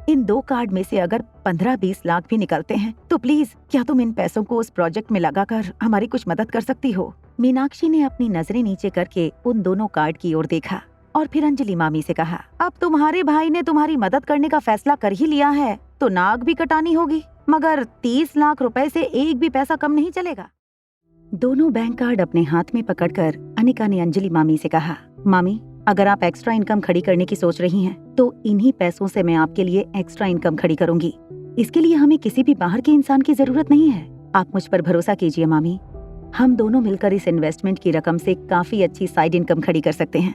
इन 2 card में से अगर 15-20 लाख भी निकलते हैं तो प्लीज क्या तुम इन पैसों को उस प्रोजेक्ट में लगाकर हमारी कुछ मदद कर सकती हो? मीनाक्षी ने अपनी नजरें नीचे करके उन दोनों कार्ड की ओर देखा और फिर अंजलि मामी से कहा, अब तुम्हारे भाई ने तुम्हारी मदद करने का फैसला कर ही लिया है तो नाक भी कटानी होगी, मगर 30 लाख रुपए से एक भी पैसा कम नहीं चलेगा। दोनों बैंक कार्ड अपने हाथ में पकड़कर अनिका ने अंजलि मामी से कहा, मामी अगर आप एक्स्ट्रा इनकम खड़ी करने की सोच रही हैं, तो इन्हीं पैसों से मैं आपके लिए एक्स्ट्रा इनकम खड़ी करूंगी। इसके लिए हमें किसी भी बाहर के इंसान की जरूरत नहीं है। आप मुझ पर भरोसा कीजिए मामी, हम दोनों मिलकर इस इन्वेस्टमेंट की रकम से काफी अच्छी साइड इनकम खड़ी कर सकते हैं।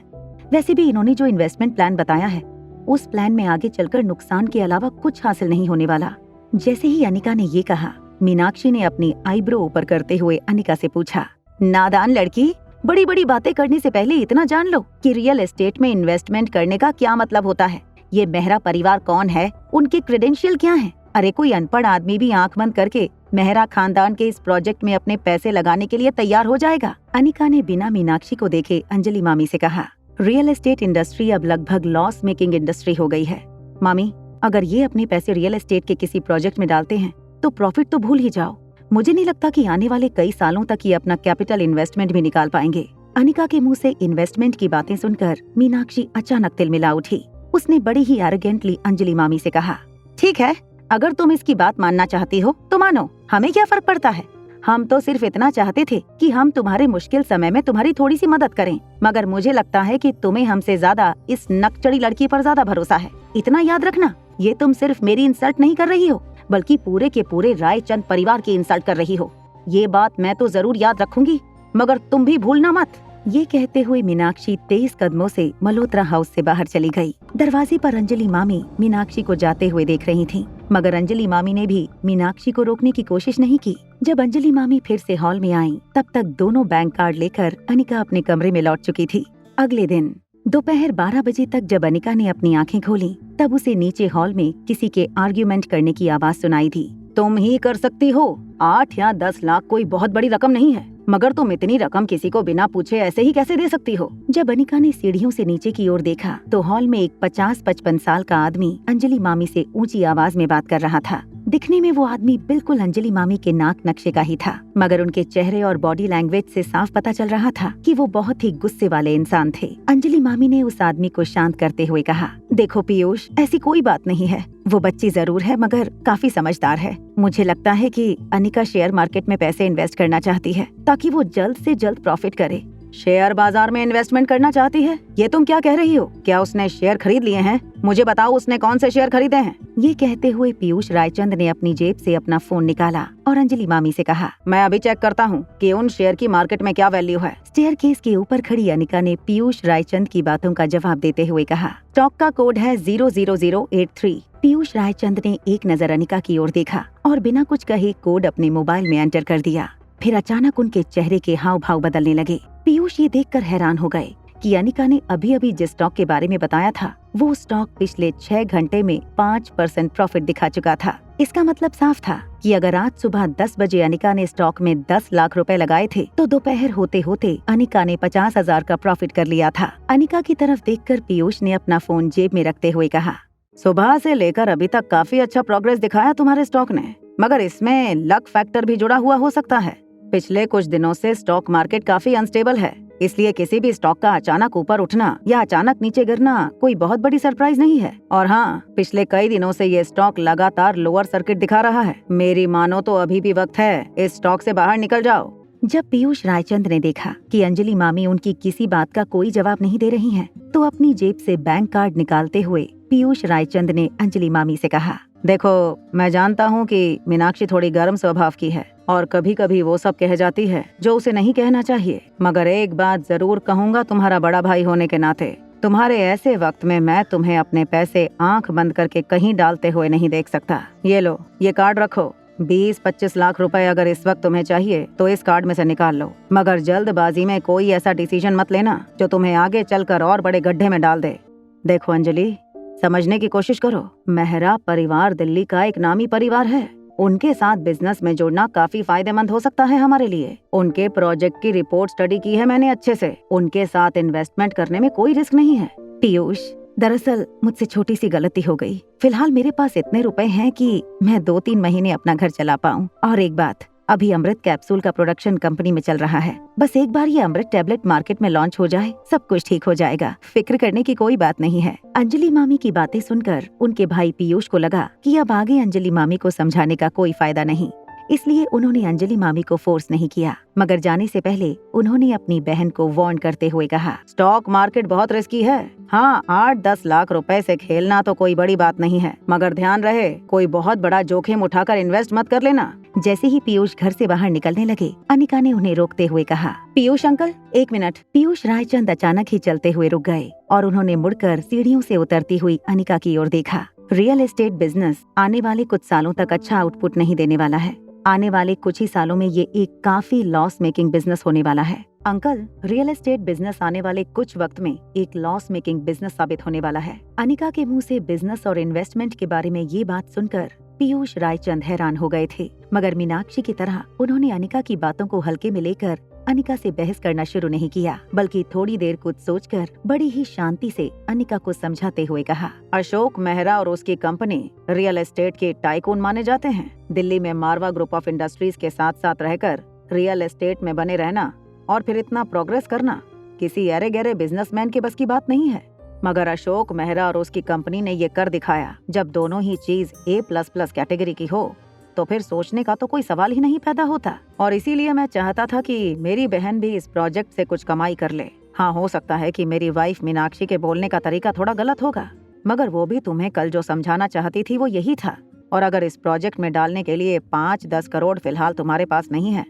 वैसे भी इन्होंने जो इन्वेस्टमेंट प्लान बताया है, उस प्लान में आगे चलकर नुकसान के अलावा कुछ हासिल नहीं होने वाला। जैसे ही अनिका ने ये कहा, मीनाक्षी ने अपनी आईब्रो ऊपर करते हुए अनिका से पूछा, नादान लड़की, बड़ी बड़ी बातें करने से पहले इतना जान लो कि रियल एस्टेट में इन्वेस्टमेंट करने का क्या मतलब होता है। ये मेहरा परिवार कौन है, उनके क्रेडेंशियल क्या हैं? अरे कोई अनपढ़ आदमी भी आंख बंद करके मेहरा खानदान के इस प्रोजेक्ट में अपने पैसे लगाने के लिए तैयार हो जाएगा। अनिका ने बिना मीनाक्षी को देखे अंजलि मामी से कहा, रियल एस्टेट इंडस्ट्री अब लगभग लॉस मेकिंग इंडस्ट्री हो गई है। मामी अगर ये अपने पैसे रियल एस्टेट के किसी प्रोजेक्ट में डालते हैं तो प्रॉफिट तो भूल ही जाओ। मुझे नहीं लगता कि आने वाले कई सालों तक ये अपना कैपिटल इन्वेस्टमेंट भी निकाल पाएंगे। अनिका के मुंह से इन्वेस्टमेंट की बातें सुनकर मीनाक्षी अचानक तिलमिला उठी। उसने बड़ी ही एरोगेंटली अंजलि मामी से कहा, ठीक है, अगर तुम इसकी बात मानना चाहती हो तो मानो, हमें क्या फर्क पड़ता है। हम तो सिर्फ इतना चाहते थे कि हम तुम्हारे मुश्किल समय में तुम्हारी थोड़ी सी मदद करें, मगर मुझे लगता है कि तुम्हें हमसे ज्यादा इस नकचड़ी लड़की पर ज्यादा भरोसा है। इतना याद रखना, ये तुम सिर्फ मेरी इंसल्ट नहीं कर रही हो, बल्कि पूरे के पूरे रायचंद परिवार की इंसल्ट कर रही हो। ये बात मैं तो जरूर याद रखूंगी, मगर तुम भी भूलना मत। ये कहते हुए मीनाक्षी तेज कदमों से मल्होत्रा हाउस से बाहर चली गई। दरवाजे पर अंजलि मामी मीनाक्षी को जाते हुए देख रही थीं, मगर अंजलि मामी ने भी मीनाक्षी को रोकने की कोशिश नहीं की। जब अंजलि मामी फिर से हॉल में आईं, तब तक दोनों बैंक कार्ड लेकर अनिका अपने कमरे में लौट चुकी थी। अगले दिन दोपहर 12 बजे तक जब अनिका ने अपनी आंखें खोली, तब उसे नीचे हॉल में किसी के आर्ग्यूमेंट करने की आवाज सुनाई दी। तुम ही कर सकती हो, 8 या 10 लाख कोई बहुत बड़ी रकम नहीं है, मगर तुम इतनी रकम किसी को बिना पूछे ऐसे ही कैसे दे सकती हो? जब अनिका ने सीढ़ियों से नीचे की ओर देखा तो हॉल में एक 50-55 साल का आदमी अंजलि मामी से ऊंची आवाज में बात कर रहा था। दिखने में वो आदमी बिल्कुल अंजलि मामी के नाक नक्शे का ही था, मगर उनके चेहरे और बॉडी लैंग्वेज से साफ पता चल रहा था कि वो बहुत ही गुस्से वाले इंसान थे। अंजलि मामी ने उस आदमी को शांत करते हुए कहा, देखो पीयूष, ऐसी कोई बात नहीं है। वो बच्ची जरूर है मगर काफी समझदार है। मुझे लगता है कि अनिका शेयर मार्केट में पैसे इन्वेस्ट करना चाहती है ताकि वो जल्द से जल्द प्रॉफिट करे। शेयर बाजार में इन्वेस्टमेंट करना चाहती है? ये तुम क्या कह रही हो? क्या उसने शेयर खरीद लिए हैं? मुझे बताओ उसने कौन से शेयर खरीदे हैं? ये कहते हुए पीयूष रायचंद ने अपनी जेब से अपना फोन निकाला और अंजलि मामी से कहा, मैं अभी चेक करता हूँ कि उन शेयर की मार्केट में क्या वैल्यू है। स्टेयरकेस के ऊपर खड़ी अनिका ने पीयूष रायचंद की बातों का जवाब देते हुए कहा, स्टॉक का कोड है 00083। पीयूष रायचंद ने एक नजर अनिका की ओर देखा और बिना कुछ कहे कोड अपने मोबाइल में एंटर कर दिया। फिर अचानक उनके चेहरे के हाव भाव बदलने लगे। पीयूष ये देखकर हैरान हो गए कि अनिका ने अभी अभी जिस स्टॉक के बारे में बताया था, वो स्टॉक पिछले 6 घंटे में 5% प्रॉफिट दिखा चुका था। इसका मतलब साफ था कि अगर आज सुबह 10 बजे अनिका ने स्टॉक में 10 लाख रुपए लगाए थे तो दोपहर होते होते अनिका ने 50,000 का प्रॉफिट कर लिया था। अनिका की तरफ देखकर पीयूष ने अपना फोन जेब में रखते हुए कहा, सुबह से लेकर अभी तक काफी अच्छा प्रोग्रेस दिखाया तुम्हारे स्टॉक ने, मगर इसमें लक फैक्टर भी जुड़ा हुआ हो सकता है। पिछले कुछ दिनों से स्टॉक मार्केट काफी अनस्टेबल है, इसलिए किसी भी स्टॉक का अचानक ऊपर उठना या अचानक नीचे गिरना कोई बहुत बड़ी सरप्राइज नहीं है। और हाँ, पिछले कई दिनों से ये स्टॉक लगातार लोअर सर्किट दिखा रहा है। मेरी मानो तो अभी भी वक्त है, इस स्टॉक से बाहर निकल जाओ। जब पीयूष रायचंद ने देखा कि अंजलि मामी उनकी किसी बात का कोई जवाब नहीं दे रही हैं, तो अपनी जेब से बैंक कार्ड निकालते हुए पीयूष रायचंद ने अंजलि मामी से कहा, देखो, मैं जानता हूँ कि मीनाक्षी थोड़ी गर्म स्वभाव की है और कभी कभी वो सब कह जाती है जो उसे नहीं कहना चाहिए, मगर एक बात जरूर कहूँगा तुम्हारा बड़ा भाई होने के नाते, तुम्हारे ऐसे वक्त में मैं तुम्हें अपने पैसे आंख बंद करके कहीं डालते हुए नहीं देख सकता। ये लो, ये कार्ड रखो। 20-25 लाख रुपए अगर इस वक्त तुम्हें चाहिए तो इस कार्ड में से निकाल लो, मगर जल्दबाजी में कोई ऐसा डिसीजन मत लेना जो तुम्हें आगे चलकर और बड़े गड्ढे में डाल दे। देखो अंजलि, समझने की कोशिश करो, मेहरा परिवार दिल्ली का एक नामी परिवार है। उनके साथ बिजनेस में जुड़ना काफी फायदेमंद हो सकता है हमारे लिए। उनके प्रोजेक्ट की रिपोर्ट स्टडी की है मैंने अच्छे से। उनके साथ इन्वेस्टमेंट करने में कोई रिस्क नहीं है। पीयूष, दरअसल मुझसे छोटी सी गलती हो गई। फिलहाल मेरे पास इतने रुपए हैं कि मैं 2-3 महीने अपना घर चला पाऊँ। और एक बात, अभी अमृत कैप्सूल का प्रोडक्शन कंपनी में चल रहा है। बस एक बार ये अमृत टैबलेट मार्केट में लॉन्च हो जाए, सब कुछ ठीक हो जाएगा। फिक्र करने की कोई बात नहीं है। अंजलि मामी की बातें सुनकर उनके भाई पीयूष को लगा कि अब आगे अंजलि मामी को समझाने का कोई फायदा नहीं, इसलिए उन्होंने अंजलि मामी को फोर्स नहीं किया। मगर जाने से पहले उन्होंने अपनी बहन को वार्न करते हुए कहा, स्टॉक मार्केट बहुत रिस्की है। हाँ, 8-10 लाख रुपए से खेलना तो कोई बड़ी बात नहीं है, मगर ध्यान रहे कोई बहुत बड़ा जोखिम उठाकर इन्वेस्ट मत कर लेना। जैसे ही पीयूष घर से बाहर निकलने लगे, अनिका ने उन्हें रोकते हुए कहा, पीयूष अंकल 1 मिनट। पीयूष रायचंद अचानक ही चलते हुए रुक गए और उन्होंने मुड़कर सीढ़ियों से उतरती हुई अनिका की ओर देखा। रियल एस्टेट बिजनेस आने वाले कुछ सालों तक अच्छा आउटपुट नहीं देने वाला है। आने वाले कुछ ही सालों में ये एक काफी लॉस मेकिंग बिजनेस होने वाला है। अंकल, रियल एस्टेट बिजनेस आने वाले कुछ वक्त में एक लॉस मेकिंग बिजनेस साबित होने वाला है। अनिका के मुंह से बिजनेस और इन्वेस्टमेंट के बारे में ये बात सुनकर पीयूष रायचंद हैरान हो गए थे, मगर मीनाक्षी की तरह उन्होंने अनिका की बातों को हल्के में लेकर अनिका से बहस करना शुरू नहीं किया, बल्कि थोड़ी देर कुछ सोचकर बड़ी ही शांति से अनिका को समझाते हुए कहा, अशोक मेहरा और उसकी कंपनी रियल एस्टेट के टाइकून माने जाते हैं। दिल्ली में मारवा ग्रुप ऑफ इंडस्ट्रीज के साथ साथ रहकर रियल एस्टेट में बने रहना और फिर इतना प्रोग्रेस करना किसी अरे गहरे बिजनेसमैन के बस की बात नहीं है। मगर अशोक मेहरा और उसकी कंपनी ने ये कर दिखाया। जब दोनों ही चीज A++ कैटेगरी की हो तो फिर सोचने का तो कोई सवाल ही नहीं पैदा होता। और इसीलिए मैं चाहता था कि मेरी बहन भी इस प्रोजेक्ट से कुछ कमाई कर ले। हाँ, हो सकता है कि मेरी वाइफ मीनाक्षी के बोलने का तरीका थोड़ा गलत होगा, मगर वो भी तुम्हें कल जो समझाना चाहती थी वो यही था। और अगर इस प्रोजेक्ट में डालने के लिए 5-10 करोड़ फिलहाल तुम्हारे पास नहीं है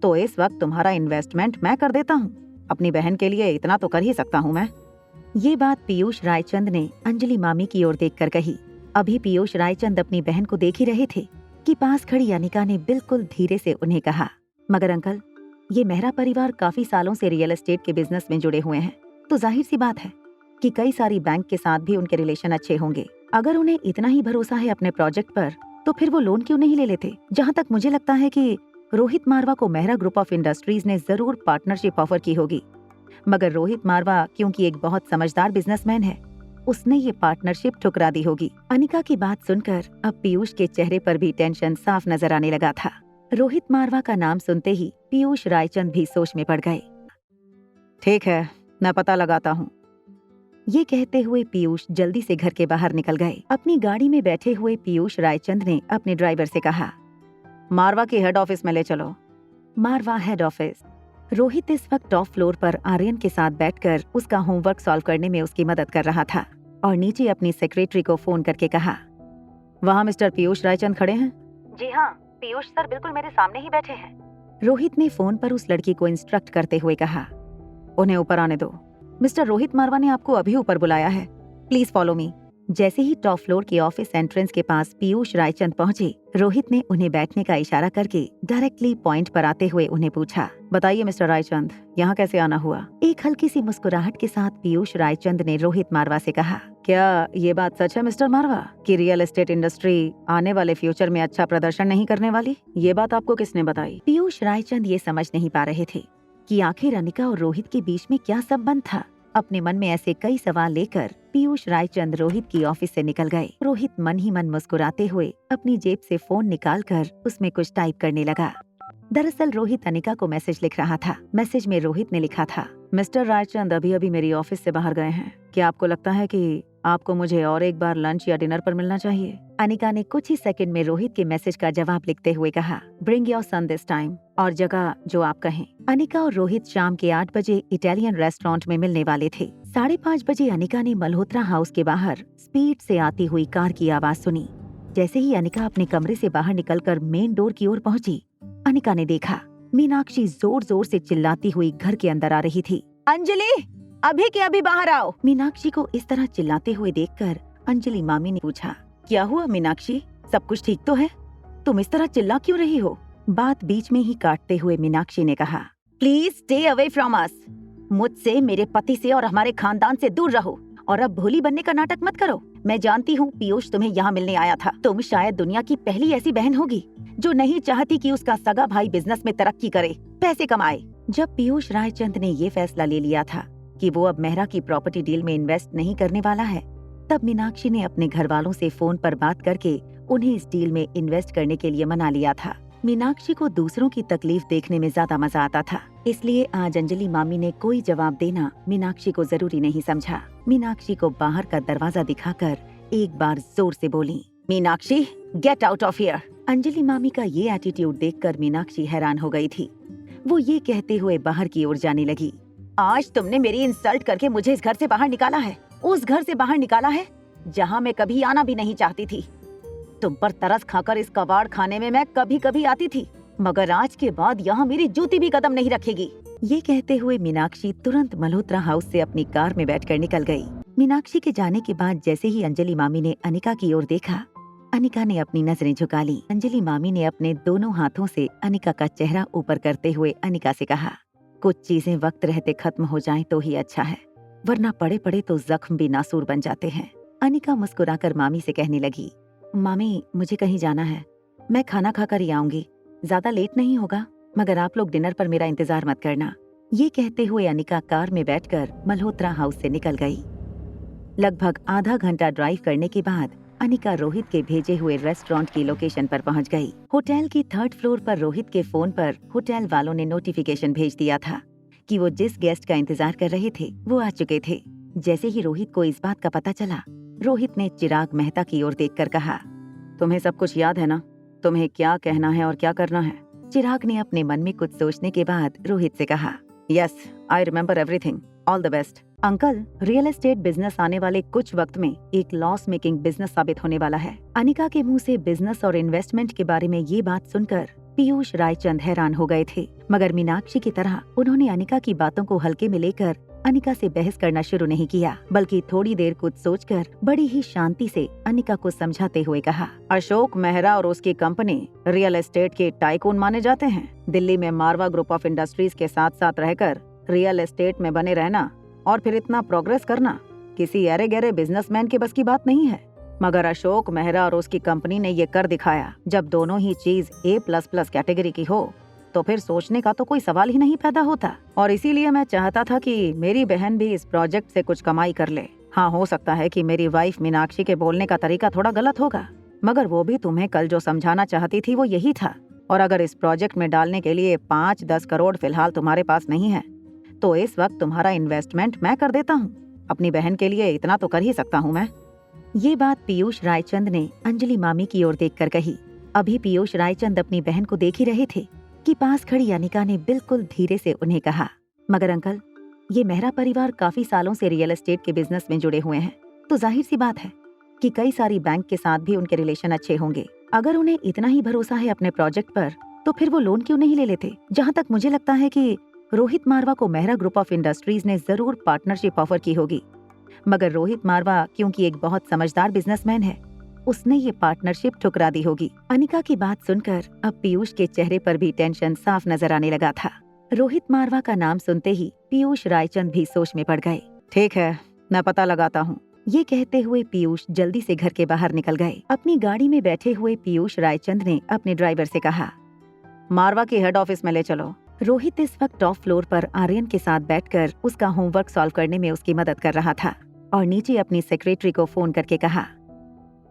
तो इस वक्त तुम्हारा इन्वेस्टमेंट मैं कर देता हूँ। अपनी बहन के लिए इतना तो कर ही सकता हूँ मैं। ये बात पीयूष रायचंद ने अंजलि मामी की ओर देखकर कही। अभी पीयूष रायचंद अपनी बहन को देख ही रहे थे कि पास खड़ी अनिका ने बिल्कुल धीरे से उन्हें कहा, मगर अंकल, ये मेहरा परिवार काफी सालों से रियल एस्टेट के बिजनेस में जुड़े हुए हैं, तो जाहिर सी बात है कि कई सारी बैंक के साथ भी उनके रिलेशन अच्छे होंगे। अगर उन्हें इतना ही भरोसा है अपने प्रोजेक्ट पर तो फिर वो लोन क्यों नहीं ले लेते। जहाँ तक मुझे लगता है कि रोहित मारवा को मेहरा ग्रुप ऑफ इंडस्ट्रीज ने जरूर पार्टनरशिप ऑफर की होगी, मगर रोहित मारवा क्योंकि एक बहुत समझदार बिजनेसमैन है, उसने ये पार्टनरशिप ठुकरा दी होगी। अनिका की बात सुनकर अब पीयूष के चेहरे पर भी टेंशन साफ नजर आने लगा था। रोहित मारवा का नाम सुनते ही पीयूष रायचंद भी सोच में पड़ गए। ठीक है, मैं पता लगाता हूँ। ये कहते हुए पीयूष जल्दी से घर के बाहर निकल गए। अपनी गाड़ी में बैठे हुए पीयूष रायचंद ने अपने ड्राइवर से कहा, मारवा की हेड ऑफिस में ले चलो। मारवा हेड ऑफिस। रोहित इस वक्त टॉप फ्लोर पर आर्यन के साथ बैठकर उसका होमवर्क सॉल्व करने में उसकी मदद कर रहा था और नीचे अपनी सेक्रेटरी को फोन करके कहा, वहाँ मिस्टर पीयूष रायचंद खड़े हैं? जी हाँ, पीयूष सर बिल्कुल मेरे सामने ही बैठे हैं। रोहित ने फोन पर उस लड़की को इंस्ट्रक्ट करते हुए कहा, उन्हें ऊपर आने दो। मिस्टर रोहित मारवा ने आपको अभी ऊपर बुलाया है, प्लीज फॉलो मी। जैसे ही टॉप फ्लोर के ऑफिस एंट्रेंस के पास पीयूष रायचंद पहुंचे, रोहित ने उन्हें बैठने का इशारा करके डायरेक्टली पॉइंट पर आते हुए उन्हें पूछा, बताइए मिस्टर रायचंद, यहाँ कैसे आना हुआ? एक हल्की सी मुस्कुराहट के साथ पीयूष रायचंद ने रोहित मारवा से कहा, क्या ये बात सच है मिस्टर मारवा कि रियल एस्टेट इंडस्ट्री आने वाले फ्यूचर में अच्छा प्रदर्शन नहीं करने वाली? ये बात आपको किसने बताई? पीयूष रायचंद ये समझ नहीं पा रहे थे कि आखिर अनिका और रोहित के बीच में क्या संबंध था। अपने मन में ऐसे कई सवाल लेकर पीयूष रायचंद रोहित की ऑफिस से निकल गए। रोहित मन ही मन मुस्कुराते हुए अपनी जेब से फोन निकालकर उसमें कुछ टाइप करने लगा। दरअसल रोहित अनिका को मैसेज लिख रहा था। मैसेज में रोहित ने लिखा था, मिस्टर रायचंद अभी अभी मेरी ऑफिस से बाहर गए हैं। क्या आपको लगता है कि आपको मुझे और एक बार लंच या डिनर पर मिलना चाहिए? अनिका ने कुछ ही सेकंड में रोहित के मैसेज का जवाब लिखते हुए कहा, bring your son this time, और जगह जो आप कहें। अनिका और रोहित शाम के 8 बजे इटालियन रेस्टोरेंट में मिलने वाले थे। 5:30 बजे अनिका ने मल्होत्रा हाउस के बाहर स्पीड से आती हुई कार की आवाज सुनी। जैसे ही अनिका अपने कमरे से बाहर निकलकर मेन डोर की ओर पहुंची, अनिका ने देखा मीनाक्षी जोर जोर से चिल्लाती हुई घर के अंदर आ रही थी। अंजलि, अभी के अभी बाहर आओ। मीनाक्षी को इस तरह चिल्लाते हुए देखकर अंजलि मामी ने पूछा, क्या हुआ मीनाक्षी, सब कुछ ठीक तो है? तुम इस तरह चिल्ला क्यों रही हो? बात बीच में ही काटते हुए मीनाक्षी ने कहा, please stay away from us. मुझसे, मेरे पति से और हमारे खानदान से दूर रहो और अब भोली बनने का नाटक मत करो। मैं जानती हूँ पीयूष तुम्हें यहाँ मिलने आया था। तुम शायद दुनिया की पहली ऐसी बहन होगी जो नहीं चाहती कि उसका सगा भाई बिजनेस में तरक्की करे, पैसे कमाए। जब पीयूष रायचंद ने ये फैसला ले लिया था कि वो अब मेहरा की प्रॉपर्टी डील में इन्वेस्ट नहीं करने वाला है, तब मीनाक्षी ने अपने घर वालों से फोन पर बात करके उन्हें इस डील में इन्वेस्ट करने के लिए मना लिया था। मीनाक्षी को दूसरों की तकलीफ देखने में ज्यादा मजा आता था, इसलिए आज अंजलि मामी ने कोई जवाब देना मीनाक्षी को जरूरी नहीं समझा। मीनाक्षी को बाहर का दरवाजा दिखाकर एक बार जोर से बोली, Meenakshi get out of here. Anjali मामी का ये एटीट्यूड देखकर मीनाक्षी हैरान हो गई थी। वो ये कहते हुए बाहर की ओर जाने लगी, आज तुमने मेरी इंसल्ट करके मुझे इस घर से बाहर निकाला है, उस घर से बाहर निकाला है जहाँ मैं कभी आना भी नहीं चाहती थी। तुम पर तरस खाकर इस कबाड़ खाने में मैं कभी कभी आती थी, मगर आज के बाद यहाँ मेरी जूती भी कदम नहीं रखेगी। ये कहते हुए मीनाक्षी तुरंत मल्होत्रा हाउस से अपनी कार में बैठकर निकल गई। मीनाक्षी के जाने के बाद जैसे ही अंजलि मामी ने अनिका की ओर देखा, अनिका ने अपनी नजरें झुका ली। अंजलि मामी ने अपने दोनों हाथों से अनिका का चेहरा ऊपर करते हुए अनिका से कहा, कुछ चीजें वक्त रहते खत्म हो जाएं तो ही अच्छा है, वरना पड़े पड़े तो जख्म भी नासूर बन जाते हैं। अनिका मुस्कुराकर मामी से कहने लगी, मामी मुझे कहीं जाना है, मैं खाना खाकर ही आऊंगी, ज्यादा लेट नहीं होगा, मगर आप लोग डिनर पर मेरा इंतजार मत करना। ये कहते हुए अनिका कार में बैठकर मल्होत्रा हाउस से निकल गई। लगभग आधा घंटा ड्राइव करने के बाद अनिका रोहित के भेजे हुए रेस्टोरेंट की लोकेशन पर पहुंच गई। होटल की 3rd फ्लोर पर रोहित के फोन पर होटल वालों ने नोटिफिकेशन भेज दिया था कि वो जिस गेस्ट का इंतजार कर रहे थे वो आ चुके थे। जैसे ही रोहित को इस बात का पता चला, रोहित ने चिराग मेहता की ओर देखकर कहा, तुम्हें सब कुछ याद है ना, तुम्हें क्या कहना है और क्या करना है? चिराग ने अपने मन में कुछ सोचने के बाद रोहित से कहा, yes I remember everything, all the best. Uncle, real estate business आने वाले कुछ वक्त में एक लॉस मेकिंग बिजनेस साबित होने वाला है। अनिका के मुंह से बिजनेस और इन्वेस्टमेंट के बारे में ये बात सुनकर पीयूष रायचंद हैरान हो गए थे, मगर मीनाक्षी की तरह उन्होंने अनिका की बातों को हल्के में लेकर अनिका से बहस करना शुरू नहीं किया, बल्कि थोड़ी देर कुछ सोचकर बड़ी ही शांति से अनिका को समझाते हुए कहा, अशोक मेहरा और उसकी कंपनी रियल एस्टेट के टाइकून माने जाते हैं। दिल्ली में मारवा ग्रुप ऑफ इंडस्ट्रीज के साथ साथ रहकर रियल एस्टेट में बने रहना और फिर इतना प्रोग्रेस करना किसी अरे गहरे बिजनेसमैन के बस की बात नहीं है, मगर अशोक मेहरा और उसकी कंपनी ने ये कर दिखाया। जब दोनों ही चीज A++ कैटेगरी की हो तो फिर सोचने का तो कोई सवाल ही नहीं पैदा होता, और इसीलिए मैं चाहता था कि मेरी बहन भी इस प्रोजेक्ट से कुछ कमाई कर ले। हाँ, हो सकता है कि मेरी वाइफ मीनाक्षी के बोलने का तरीका थोड़ा गलत होगा, मगर वो भी तुम्हें कल जो समझाना चाहती थी वो यही था। और अगर इस प्रोजेक्ट में डालने के लिए 5-10 करोड़ फिलहाल तुम्हारे पास नहीं है तो इस वक्त तुम्हारा इन्वेस्टमेंट मैं कर देता हूँ। अपनी बहन के लिए इतना तो कर ही सकता हूँ मैं। ये बात पीयूष रायचंद ने अंजलि मामी की ओर देखकर कही। अभी पीयूष रायचंद अपनी बहन को देख ही रहे थे कि पास खड़ी अनिका ने बिल्कुल धीरे से उन्हें कहा, मगर अंकल, ये मेहरा परिवार काफी सालों से रियल एस्टेट के बिजनेस में जुड़े हुए हैं, तो जाहिर सी बात है कि कई सारी बैंक के साथ भी उनके रिलेशन अच्छे होंगे। अगर उन्हें इतना ही भरोसा है अपने प्रोजेक्ट पर तो फिर वो लोन क्यों नहीं ले लेते? जहाँ तक मुझे लगता है कि रोहित मारवा को मेहरा ग्रुप ऑफ इंडस्ट्रीज ने जरूर पार्टनरशिप ऑफर की होगी, मगर रोहित मारवा क्योंकि एक बहुत समझदार बिजनेसमैन है, उसने ये पार्टनरशिप ठुकरा दी होगी। अनिका की बात सुनकर अब पीयूष के चेहरे पर भी टेंशन साफ नजर आने लगा था। रोहित मारवा का नाम सुनते ही पीयूष रायचंद भी सोच में पड़ गए। ठीक है, मैं पता लगाता हूँ। ये कहते हुए पीयूष जल्दी से घर के बाहर निकल गए। अपनी गाड़ी में बैठे हुए पीयूष रायचंद ने अपने ड्राइवर से कहा, मारवा की हेड ऑफिस में ले चलो। रोहित इस वक्त टॉप फ्लोर पर आर्यन के साथ बैठकर उसका होमवर्क सॉल्व करने में उसकी मदद कर रहा था और नीचे अपनी सेक्रेटरी को फोन करके कहा,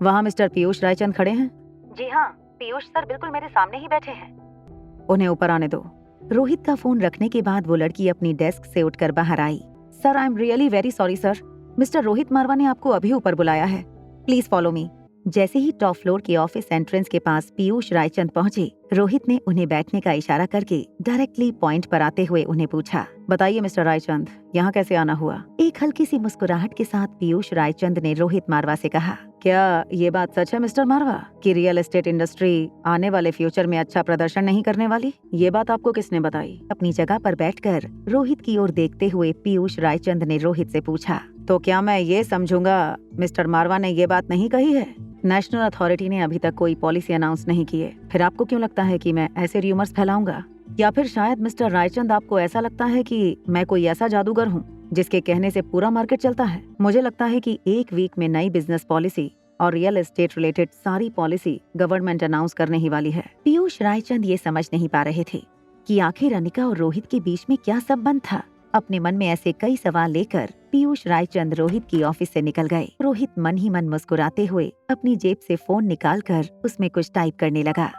वहाँ मिस्टर पीयूष रायचंद खड़े हैं? जी हाँ, पीयूष सर बिल्कुल मेरे सामने ही बैठे हैं। उन्हें ऊपर आने दो। रोहित का फोन रखने के बाद वो लड़की अपनी डेस्क से उठकर बाहर आई। Sir, I am really very sorry sir, mister Rohit Marwa ने आपको अभी ऊपर बुलाया है, प्लीज फॉलो मी। जैसे ही टॉप फ्लोर के ऑफिस एंट्रेंस के पास पीयूष रायचंद पहुंचे, रोहित ने उन्हें बैठने का इशारा करके डायरेक्टली पॉइंट पर आते हुए उन्हें पूछा, बताइए मिस्टर रायचंद, यहाँ कैसे आना हुआ? एक हल्की सी मुस्कुराहट के साथ पीयूष रायचंद ने रोहित मारवा से कहा, क्या ये बात सच है मिस्टर मारवा कि रियल एस्टेट इंडस्ट्री आने वाले फ्यूचर में अच्छा प्रदर्शन नहीं करने वाली? ये बात आपको किसने बताई? अपनी जगह पर बैठकर रोहित की ओर देखते हुए पीयूष रायचंद ने रोहित से पूछा, तो क्या मैं ये समझूंगा मिस्टर मारवा ने ये बात नहीं कही है? नेशनल अथॉरिटी ने अभी तक कोई पॉलिसी अनाउंस नहीं की है, फिर आपको क्यों लगता है कि मैं ऐसे र्यूमर्स फैलाऊंगा? या फिर शायद मिस्टर रायचंद आपको ऐसा लगता है कि मैं कोई ऐसा जादूगर हूँ जिसके कहने से पूरा मार्केट चलता है? मुझे लगता है कि एक वीक में नई बिजनेस पॉलिसी और रियल एस्टेट रिलेटेड सारी पॉलिसी गवर्नमेंट अनाउंस करने ही वाली है। पीयूष रायचंद ये समझ नहीं पा रहे थे कि आखिर अनिका और रोहित के बीच में क्या संबंध था अपने मन में ऐसे कई सवाल लेकर पीयूष रायचंद रोहित की ऑफिस से निकल गए। रोहित मन ही मन मुस्कुराते हुए अपनी जेब से फोन निकालकर उसमें कुछ टाइप करने लगा।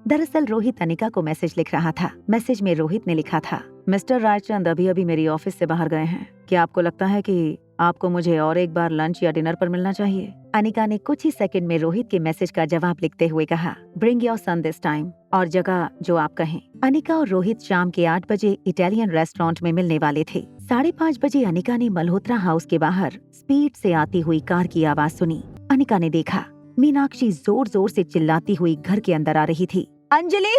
दरअसल रोहित अनिका को मैसेज लिख रहा था। मैसेज में रोहित ने लिखा था, मिस्टर रायचंद अभी अभी मेरी ऑफिस से बाहर गए हैं। क्या आपको लगता है कि आपको मुझे और एक बार लंच या डिनर पर मिलना चाहिए? अनिका ने कुछ ही सेकंड में रोहित के मैसेज का जवाब लिखते हुए कहा, bring your son this time, और जगह जो आप कहें। अनिका और रोहित शाम के 8 बजे इटालियन रेस्टोरेंट में मिलने वाले थे। 5:30 बजे अनिका ने मल्होत्रा हाउस के बाहर स्पीड से आती हुई कार की आवाज सुनी। अनिका ने देखा मीनाक्षी जोर जोर से चिल्लाती हुई घर के अंदर आ रही थी। अंजलि,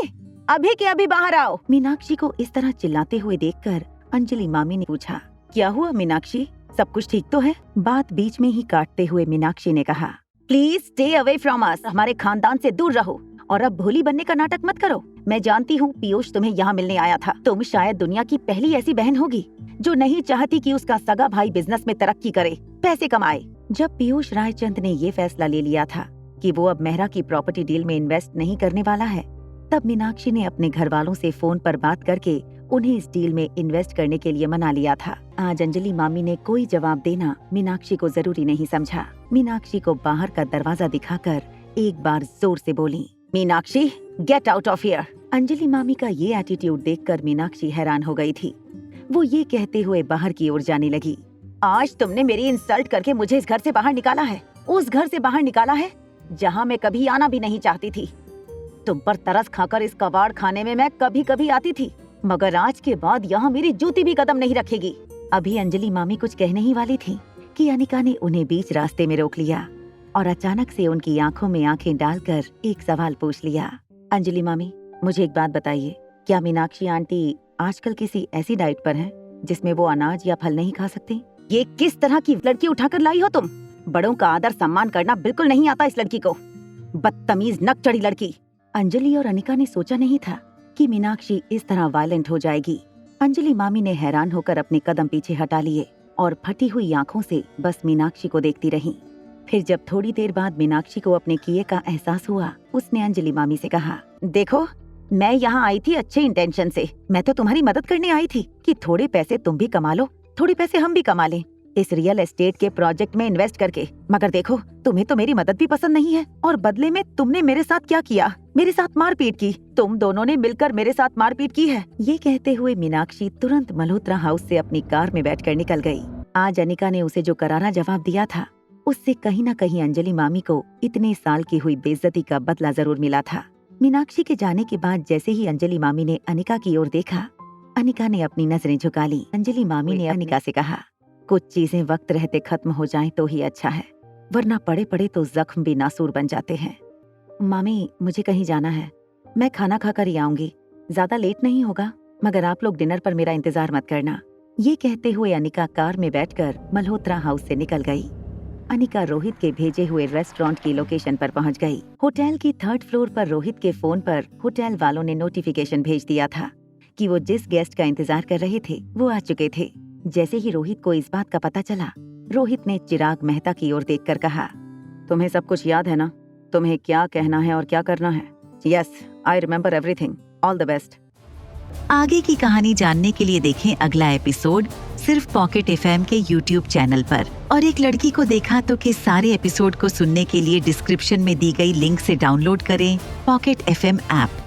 अभी के अभी बाहर आओ। मीनाक्षी को इस तरह चिल्लाते हुए देखकर अंजलि मामी ने पूछा, क्या हुआ मीनाक्षी, सब कुछ ठीक तो है? बात बीच में ही काटते हुए मीनाक्षी ने कहा, please stay away from us, हमारे खानदान से दूर रहो और अब भोली बनने का नाटक मत करो। मैं जानती हूँ पीयूष तुम्हें यहाँ मिलने आया था। तुम शायद दुनिया की पहली ऐसी बहन होगी जो नहीं चाहती कि उसका सगा भाई बिजनेस में तरक्की करे, पैसे कमाए। जब पीयूष रायचंद ने ये फैसला ले लिया था कि वो अब मेहरा की प्रॉपर्टी डील में इन्वेस्ट नहीं करने वाला है, तब मीनाक्षी ने अपने घर वालों से फोन पर बात करके उन्हें इस डील में इन्वेस्ट करने के लिए मना लिया था। आज अंजलि मामी ने कोई जवाब देना मीनाक्षी को जरूरी नहीं समझा। मीनाक्षी को बाहर का दरवाजा दिखाकर एक बार जोर से बोली, Meenakshi get out of here. Anjali मामी का ये एटीट्यूड देखकर मीनाक्षी हैरान हो गई थी। वो ये कहते हुए बाहर की ओर जाने लगी, आज तुमने मेरी इंसल्ट करके मुझे इस घर से बाहर निकाला है, उस घर से बाहर निकाला है जहाँ मैं कभी आना भी नहीं चाहती थी। तुम पर तरस खाकर इस कबाड़ खाने में मैं कभी कभी आती थी, मगर आज के बाद यहाँ मेरी जूती भी कदम नहीं रखेगी। अभी अंजलि मामी कुछ कहने ही वाली थी कि अनिका ने उन्हें बीच रास्ते में रोक लिया और अचानक से उनकी आंखों में आंखें डालकर एक सवाल पूछ लिया, अंजलि मामी मुझे एक बात बताइए, क्या मीनाक्षी आंटी आजकल किसी ऐसी डाइट पर हैं जिसमें वो अनाज या फल नहीं खा सकती? ये किस तरह की लड़की उठाकर लाई हो तुम? बड़ों का आदर सम्मान करना बिल्कुल नहीं आता इस लड़की को, बदतमीज नकचढ़ी लड़की। अंजलि और अनिका ने सोचा नहीं था कि मीनाक्षी इस तरह वायलेंट हो जाएगी। अंजलि मामी ने हैरान होकर अपने कदम पीछे हटा लिए और फटी हुई आंखों से बस मीनाक्षी को देखती रही। फिर जब थोड़ी देर बाद मीनाक्षी को अपने किए का एहसास हुआ, उसने अंजलि मामी से कहा, देखो मैं यहाँ आई थी अच्छे इंटेंशन से, मैं तो तुम्हारी मदद करने आई थी कि थोड़े पैसे तुम भी कमा लो, थोड़े पैसे हम भी कमा लें इस रियल एस्टेट के प्रोजेक्ट में इन्वेस्ट करके। मगर देखो तुम्हें तो मेरी मदद भी पसंद नहीं है और बदले में तुमने मेरे साथ क्या किया, मेरे साथ मारपीट की। तुम दोनों ने मिलकर मेरे साथ मारपीट की है। ये कहते हुए मीनाक्षी तुरंत मल्होत्रा हाउस से अपनी कार में बैठकर निकल गई। आज अनिका ने उसे जो करारा जवाब दिया था, उससे कहीं न कहीं अंजलि मामी को इतने साल की हुई बेइज्जती का बदला जरूर मिला था। मीनाक्षी के जाने के बाद जैसे ही अंजलि मामी ने अनिका की ओर देखा, अनिका ने अपनी नजरें झुका ली। अंजलि मामी ने अनिका से कहा, कुछ चीजें वक्त रहते खत्म हो जाएं तो ही अच्छा है, वरना पड़े पड़े तो जख्म भी नासूर बन जाते हैं। मामी मुझे कहीं जाना है, मैं खाना खाकर ही आऊंगी, ज्यादा लेट नहीं होगा, मगर आप लोग डिनर पर मेरा इंतजार मत करना। ये कहते हुए अनिका कार में बैठकर मल्होत्रा हाउस से निकल गई। अनिका रोहित के भेजे हुए रेस्टोरेंट की लोकेशन पर पहुंच गई। होटल की 3rd फ्लोर पर रोहित के फोन पर होटल वालों ने नोटिफिकेशन भेज दिया था कि वो जिस गेस्ट का इंतजार कर रहे थे वो आ चुके थे। जैसे ही रोहित को इस बात का पता चला, रोहित ने चिराग मेहता की ओर देखकर कहा, तुम्हें सब कुछ याद है ना? तुम्हें क्या कहना है और क्या करना है? Yes, I remember everything, all the best. आगे की कहानी जानने के लिए देखें अगला एपिसोड सिर्फ पॉकेट FM के YouTube चैनल पर। और एक लड़की को देखा तो के सारे एपिसोड को सुनने के लिए डिस्क्रिप्शन में दी गई लिंक से डाउनलोड करें पॉकेट FM ऐप।